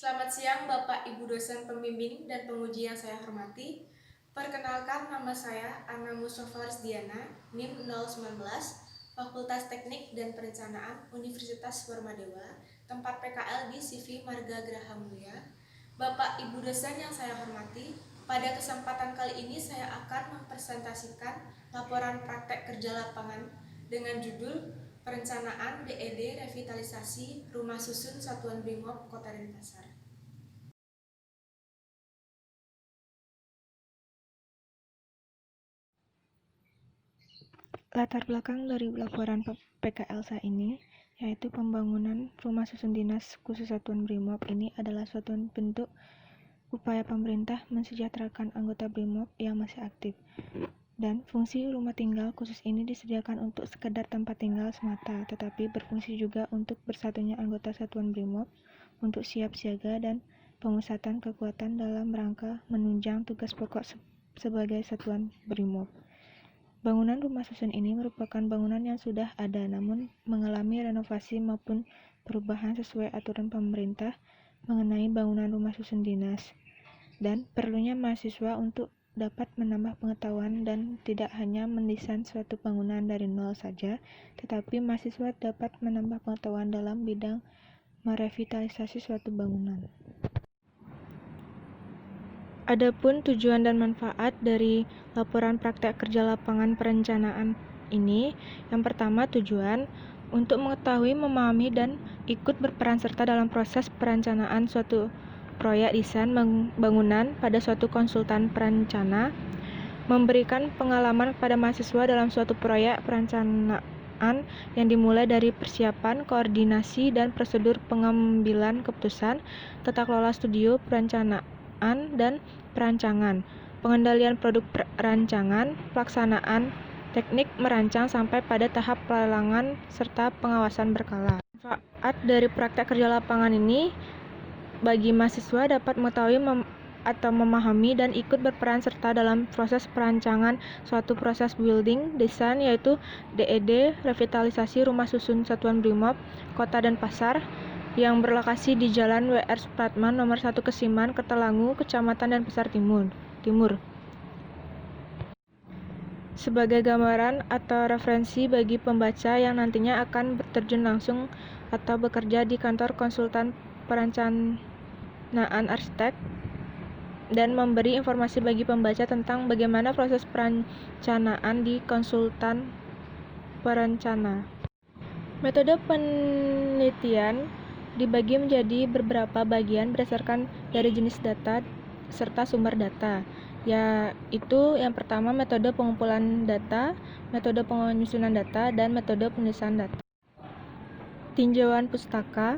Selamat siang Bapak Ibu dosen pembimbing dan penguji yang saya hormati. Perkenalkan, nama saya Anna Mustafa Rizdiana, NIM 019, Fakultas Teknik dan Perencanaan Universitas Warmadewa, tempat PKL di CV Marga Graha Mulia. Bapak Ibu dosen yang saya hormati, pada kesempatan kali ini saya akan mempresentasikan laporan praktek kerja lapangan dengan judul Perencanaan DED Revitalisasi Rumah Susun Satuan Brimob Kota Denpasar. Latar belakang dari laporan PKL saya ini, yaitu pembangunan rumah susun dinas khusus Satuan Brimob ini adalah suatu bentuk upaya pemerintah mensejahterakan anggota Brimob yang masih aktif. Dan fungsi rumah tinggal khusus ini disediakan untuk sekedar tempat tinggal semata, tetapi berfungsi juga untuk bersatunya anggota Satuan Brimob untuk siap siaga dan pemusatan kekuatan dalam rangka menunjang tugas pokok sebagai Satuan Brimob. Bangunan rumah susun ini merupakan bangunan yang sudah ada namun mengalami renovasi maupun perubahan sesuai aturan pemerintah mengenai bangunan rumah susun dinas, dan perlunya mahasiswa untuk dapat menambah pengetahuan dan tidak hanya mendesain suatu bangunan dari nol saja, tetapi mahasiswa dapat menambah pengetahuan dalam bidang merevitalisasi suatu bangunan. Adapun tujuan dan manfaat dari laporan praktek kerja lapangan perencanaan ini, yang pertama tujuan untuk mengetahui, memahami, dan ikut berperan serta dalam proses perencanaan suatu proyek desain bangunan pada suatu konsultan perencana, memberikan pengalaman kepada mahasiswa dalam suatu proyek perencanaan yang dimulai dari persiapan, koordinasi, dan prosedur pengambilan keputusan, tata kelola studio perencanaan dan perancangan, pengendalian produk perancangan, pelaksanaan teknik merancang sampai pada tahap pelelangan serta pengawasan berkala. Manfaat dari praktek kerja lapangan ini bagi mahasiswa dapat mengetahui atau memahami dan ikut berperan serta dalam proses perancangan suatu proses building desain, yaitu DED Revitalisasi Rumah Susun Satuan Brimob Kota Denpasar yang berlokasi di Jalan W.R. Supratman nomor 1 Kesiman, Kertalangu, Kecamatan Denpasar Timur. Sebagai gambaran atau referensi bagi pembaca yang nantinya akan terjun langsung atau bekerja di kantor konsultan perencanaan arsitek, dan memberi informasi bagi pembaca tentang bagaimana proses perencanaan di konsultan perencana. Metode penelitian dibagi menjadi beberapa bagian berdasarkan dari jenis data serta sumber data, yaitu yang pertama metode pengumpulan data, metode penyusunan data, dan metode penulisan data. Tinjauan pustaka.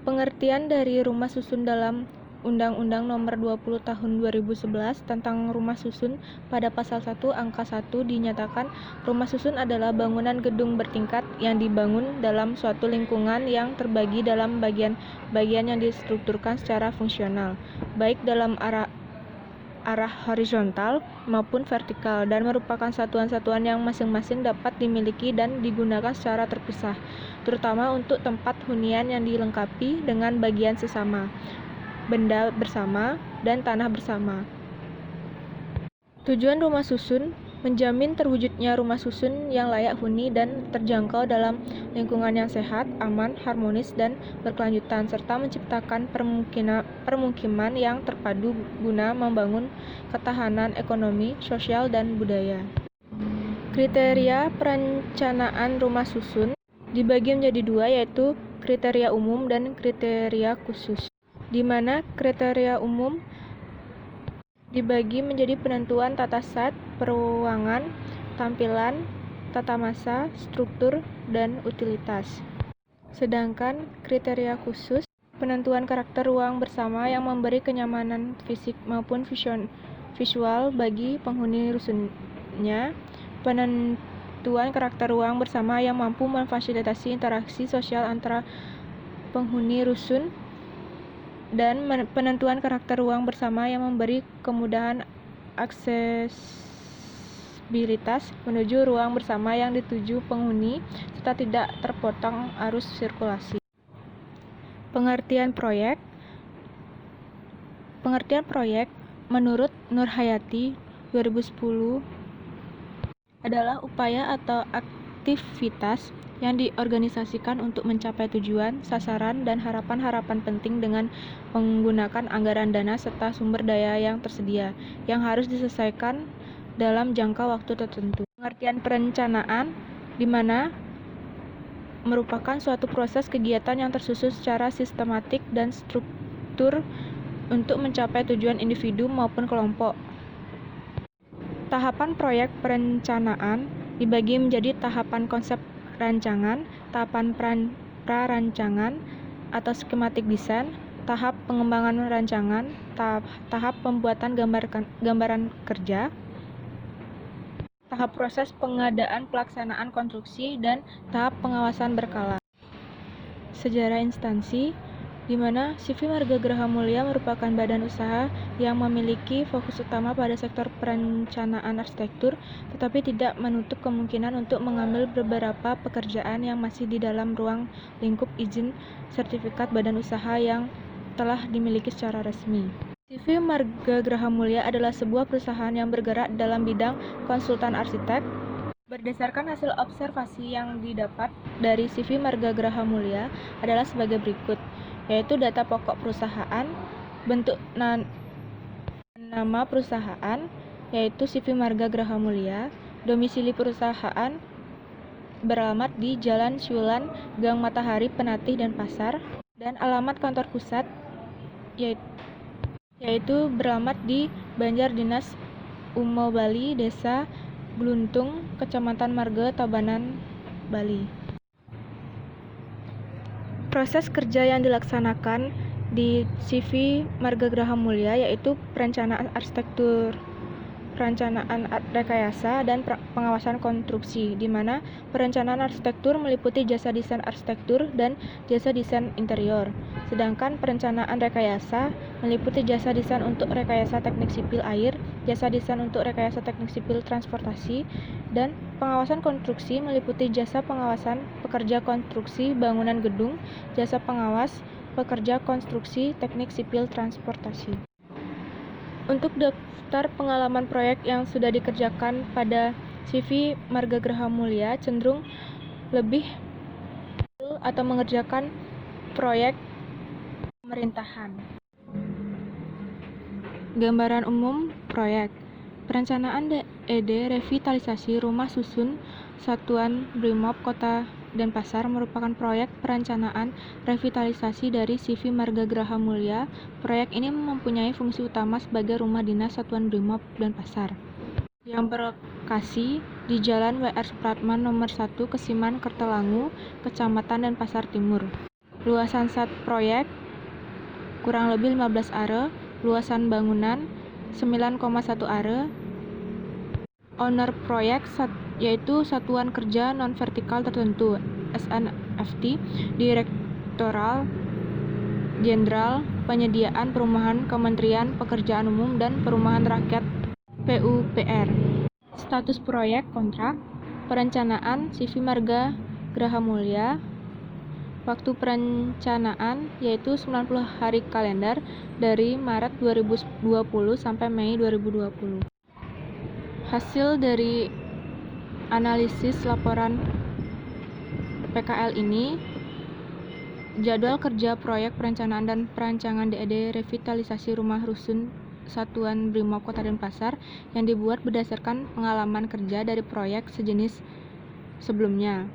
Pengertian dari rumah susun dalam Undang-Undang Nomor 20 Tahun 2011 tentang Rumah Susun pada Pasal 1 Angka 1 dinyatakan rumah susun adalah bangunan gedung bertingkat yang dibangun dalam suatu lingkungan yang terbagi dalam bagian-bagian yang distrukturkan secara fungsional, baik dalam arah horizontal maupun vertikal, dan merupakan satuan-satuan yang masing-masing dapat dimiliki dan digunakan secara terpisah, terutama untuk tempat hunian yang dilengkapi dengan bagian sesama, benda bersama, dan tanah bersama. Tujuan rumah susun menjamin terwujudnya rumah susun yang layak huni dan terjangkau dalam lingkungan yang sehat, aman, harmonis, dan berkelanjutan, serta menciptakan permukiman yang terpadu guna membangun ketahanan ekonomi, sosial, dan budaya. Kriteria perencanaan rumah susun dibagi menjadi dua, yaitu kriteria umum dan kriteria khusus, di mana kriteria umum dibagi menjadi penentuan tata set, peruangan, tampilan, tata masa, struktur, dan utilitas. Sedangkan kriteria khusus, penentuan karakter ruang bersama yang memberi kenyamanan fisik maupun visual bagi penghuni rusunnya, penentuan karakter ruang bersama yang mampu memfasilitasi interaksi sosial antara penghuni rusun, dan penentuan karakter ruang bersama yang memberi kemudahan aksesibilitas menuju ruang bersama yang dituju penghuni serta tidak terpotong arus sirkulasi. Pengertian proyek. Pengertian proyek menurut Nurhayati 2010 adalah upaya atau aktivitas yang diorganisasikan untuk mencapai tujuan, sasaran, dan harapan-harapan penting dengan menggunakan anggaran dana serta sumber daya yang tersedia, yang harus diselesaikan dalam jangka waktu tertentu. Pengertian perencanaan, di mana merupakan suatu proses kegiatan yang tersusun secara sistematik dan struktur untuk mencapai tujuan individu maupun kelompok. Tahapan proyek perencanaan dibagi menjadi tahapan konsep rancangan, tahapan prarancangan atau skematik desain, tahap pengembangan rancangan, tahap pembuatan gambaran kerja, tahap proses pengadaan pelaksanaan konstruksi, dan tahap pengawasan berkala. Sejarah instansi, di mana CV Marga Graha Mulia merupakan badan usaha yang memiliki fokus utama pada sektor perencanaan arsitektur, tetapi tidak menutup kemungkinan untuk mengambil beberapa pekerjaan yang masih di dalam ruang lingkup izin sertifikat badan usaha yang telah dimiliki secara resmi. CV Marga Graha Mulia adalah sebuah perusahaan yang bergerak dalam bidang konsultan arsitek. Berdasarkan hasil observasi yang didapat dari CV Marga Graha Mulia adalah sebagai berikut, yaitu data pokok perusahaan, bentuk nama perusahaan, yaitu CV Marga Graha Mulia, domisili perusahaan beralamat di Jalan Syulan, Gang Matahari, Penatih, dan Pasar, dan alamat kantor pusat, yaitu beralamat di Banjar Dinas Umo Bali, Desa Gluntung, Kecamatan Marga, Tabanan, Bali. Proses kerja yang dilaksanakan di CV Marga Graha Mulia yaitu perencanaan arsitektur, perencanaan rekayasa, dan pengawasan konstruksi, di mana perencanaan arsitektur meliputi jasa desain arsitektur dan jasa desain interior, sedangkan perencanaan rekayasa meliputi jasa desain untuk rekayasa teknik sipil air, jasa desain untuk rekayasa teknik sipil transportasi, dan pengawasan konstruksi meliputi jasa pengawasan pekerja konstruksi bangunan gedung, jasa pengawas pekerja konstruksi teknik sipil transportasi. Untuk daftar pengalaman proyek yang sudah dikerjakan pada CV Marga Graha Mulia cenderung lebih atau mengerjakan proyek pemerintahan. Gambaran umum proyek perencanaan DED revitalisasi rumah susun Satuan Brimob Kota Denpasar merupakan proyek perencanaan revitalisasi dari CV Marga Graha Mulia. Proyek ini mempunyai fungsi utama sebagai rumah dinas Satuan Brimob Denpasar yang berlokasi di Jalan W.R. Supratman nomor 1 Kesiman, Kertelangu, Kecamatan Denpasar Timur. Luasan proyek kurang lebih 15 are, luasan bangunan 9,1 are. Owner proyek yaitu Satuan Kerja Non-Vertikal Tertentu SNFT, Direktorat Jenderal Penyediaan Perumahan Kementerian Pekerjaan Umum dan Perumahan Rakyat PUPR. Status proyek kontrak perencanaan CV Marga Graha Mulia. Waktu perencanaan yaitu 90 hari kalender dari Maret 2020 sampai Mei 2020. Hasil dari analisis laporan PKL ini, jadwal kerja proyek perencanaan dan perancangan DED revitalisasi rumah rusun Satuan Brimob Kota Denpasar yang dibuat berdasarkan pengalaman kerja dari proyek sejenis sebelumnya.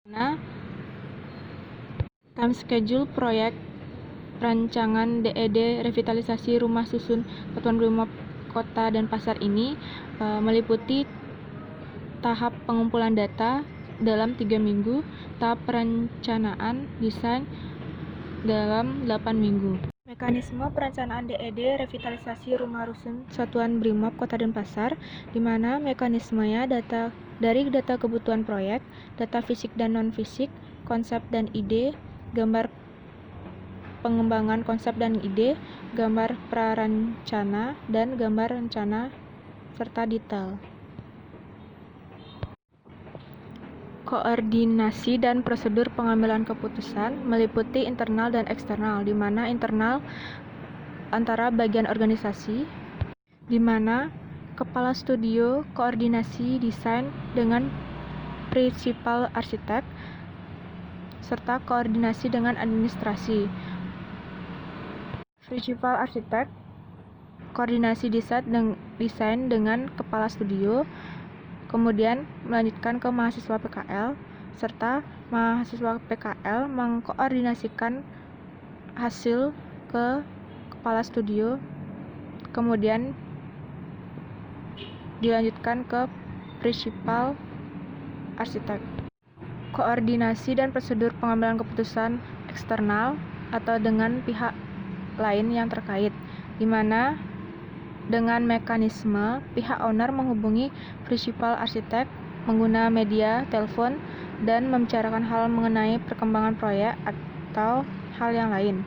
Nah, time schedule proyek perancangan DED revitalisasi rumah susun Satuan Brimob Kota Denpasar ini meliputi tahap pengumpulan data dalam 3 minggu, tahap perencanaan desain dalam 8 minggu. Mekanisme perencanaan DED revitalisasi rumah rusun Satuan Brimob Kota Denpasar, di mana mekanismenya dari data kebutuhan proyek, data fisik dan non-fisik, konsep dan ide, gambar pengembangan konsep dan ide, gambar prarencana, dan gambar rencana serta detail. Koordinasi dan prosedur pengambilan keputusan meliputi internal dan eksternal, di mana internal antara bagian organisasi, di mana kepala studio koordinasi desain dengan prinsipal arsitek, serta koordinasi dengan administrasi. Prinsipal arsitek koordinasi desain dengan kepala studio, kemudian melanjutkan ke mahasiswa PKL, serta mahasiswa PKL mengkoordinasikan hasil ke kepala studio, kemudian dilanjutkan ke prinsipal arsitek. Koordinasi dan prosedur pengambilan keputusan eksternal atau dengan pihak lain yang terkait, di mana dengan mekanisme pihak owner menghubungi prinsipal arsitek menggunakan media telepon dan membicarakan hal mengenai perkembangan proyek atau hal yang lain.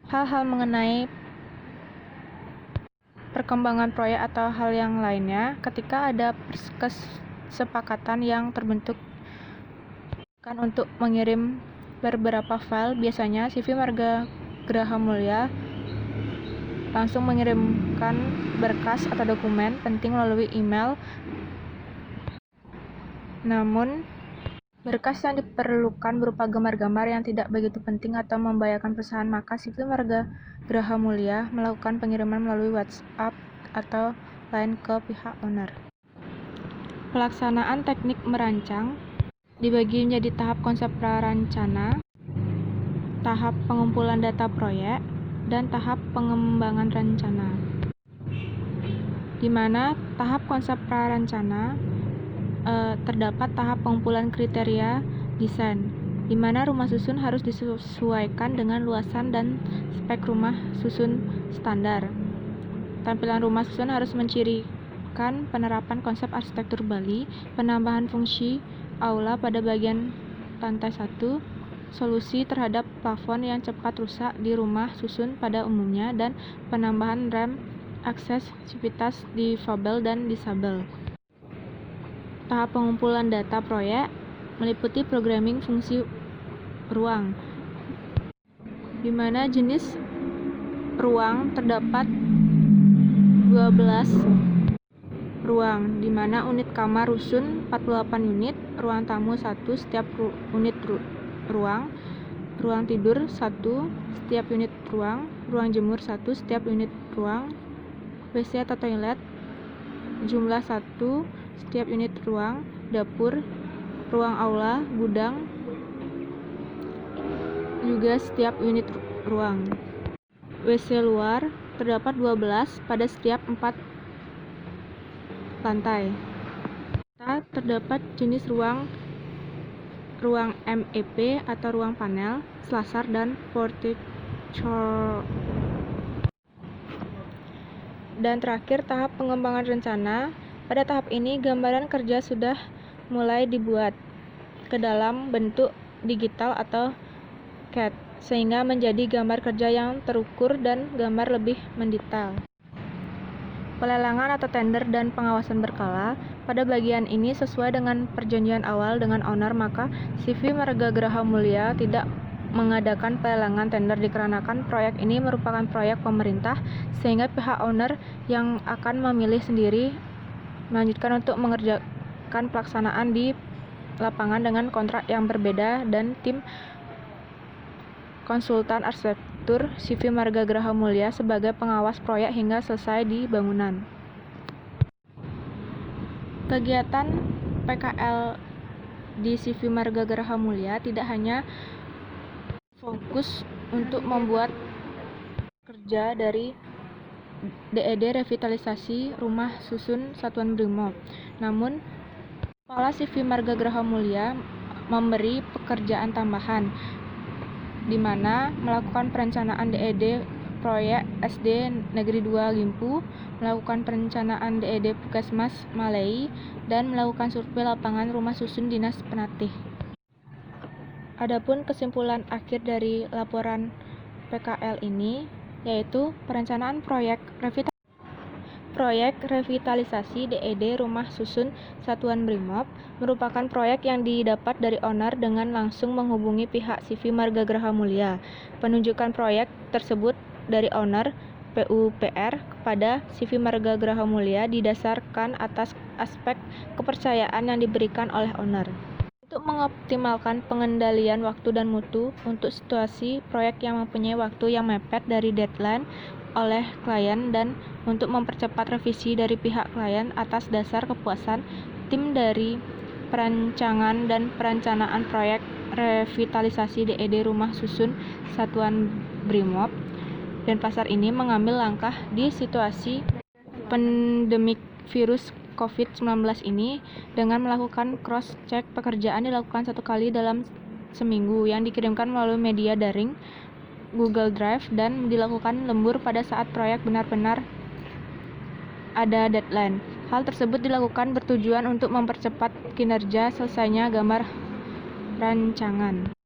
Hal-hal mengenai perkembangan proyek atau hal yang lainnya ketika ada kesepakatan yang terbentuk kan untuk mengirim beberapa file. Biasanya CV Marga Graha Mulia langsung mengirimkan berkas atau dokumen penting melalui email. Namun, berkas yang diperlukan berupa gambar-gambar yang tidak begitu penting atau membahayakan perusahaan, maka CV Marga Graha Mulia melakukan pengiriman melalui WhatsApp atau lain ke pihak owner. Pelaksanaan teknik merancang dibagi menjadi tahap konsep prarencana, tahap pengumpulan data proyek, dan tahap pengembangan rencana. Di mana tahap konsep prarencana terdapat tahap pengumpulan kriteria desain, di mana rumah susun harus disesuaikan dengan luasan dan spek rumah susun standar. Tampilan rumah susun harus mencirikan penerapan konsep arsitektur Bali, penambahan fungsi aula pada bagian lantai 1, solusi terhadap plafon yang cepat rusak di rumah susun pada umumnya, dan penambahan rem aksesibilitas difabel dan disabel. Tahap pengumpulan data proyek meliputi programming fungsi ruang, di mana jenis ruang terdapat 12 ruang, di mana unit kamar rusun 48 unit, ruang tamu 1 setiap unit ruang, ruang tidur 1 setiap unit ruang, ruang jemur 1 setiap unit ruang, WC atau toilet jumlah 1 setiap unit ruang, dapur, ruang aula, gudang juga setiap unit ruang. WC luar terdapat 12 pada setiap 4 lantai. Terdapat jenis ruang MEP atau ruang panel, selasar, dan portico. Dan terakhir, tahap pengembangan rencana. Pada tahap ini, gambaran kerja sudah mulai dibuat ke dalam bentuk digital atau CAD, sehingga menjadi gambar kerja yang terukur dan gambar lebih mendetail. Pelelangan atau tender dan pengawasan berkala. Pada bagian ini, sesuai dengan perjanjian awal dengan owner, maka CV Marga Graha Mulia tidak mengadakan pelelangan tender dikarenakan proyek ini merupakan proyek pemerintah, sehingga pihak owner yang akan memilih sendiri melanjutkan untuk mengerjakan pelaksanaan di lapangan dengan kontrak yang berbeda dan tim konsultan arsitektur CV Marga Graha Mulia sebagai pengawas proyek hingga selesai di bangunan. Kegiatan PKL di CV Marga Graha Mulia tidak hanya fokus untuk membuat kerja dari DED revitalisasi rumah susun Satuan Brimob, namun Kepala CV Marga Graha Mulia memberi pekerjaan tambahan, di mana melakukan perencanaan DED proyek SD Negeri 2 Limpu, melakukan perencanaan DED Puskesmas Malei, dan melakukan survei lapangan rumah susun Dinas Penatih. Adapun kesimpulan akhir dari laporan PKL ini yaitu perencanaan proyek revitalisasi DED Rumah Susun Satuan Brimob merupakan proyek yang didapat dari owner dengan langsung menghubungi pihak CV Marga Graha Mulia. Penunjukan proyek tersebut dari owner PUPR kepada CV Marga Graha Mulia didasarkan atas aspek kepercayaan yang diberikan oleh owner. Untuk mengoptimalkan pengendalian waktu dan mutu untuk situasi proyek yang mempunyai waktu yang mepet dari deadline oleh klien dan untuk mempercepat revisi dari pihak klien atas dasar kepuasan, tim dari perancangan dan perencanaan proyek revitalisasi DED Rumah Susun Satuan Brimob Denpasar ini mengambil langkah di situasi pandemik virus COVID-19 ini dengan melakukan cross-check pekerjaan dilakukan 1 kali dalam seminggu yang dikirimkan melalui media daring Google Drive dan dilakukan lembur pada saat proyek benar-benar ada deadline. Hal tersebut dilakukan bertujuan untuk mempercepat kinerja selesainya gambar rancangan.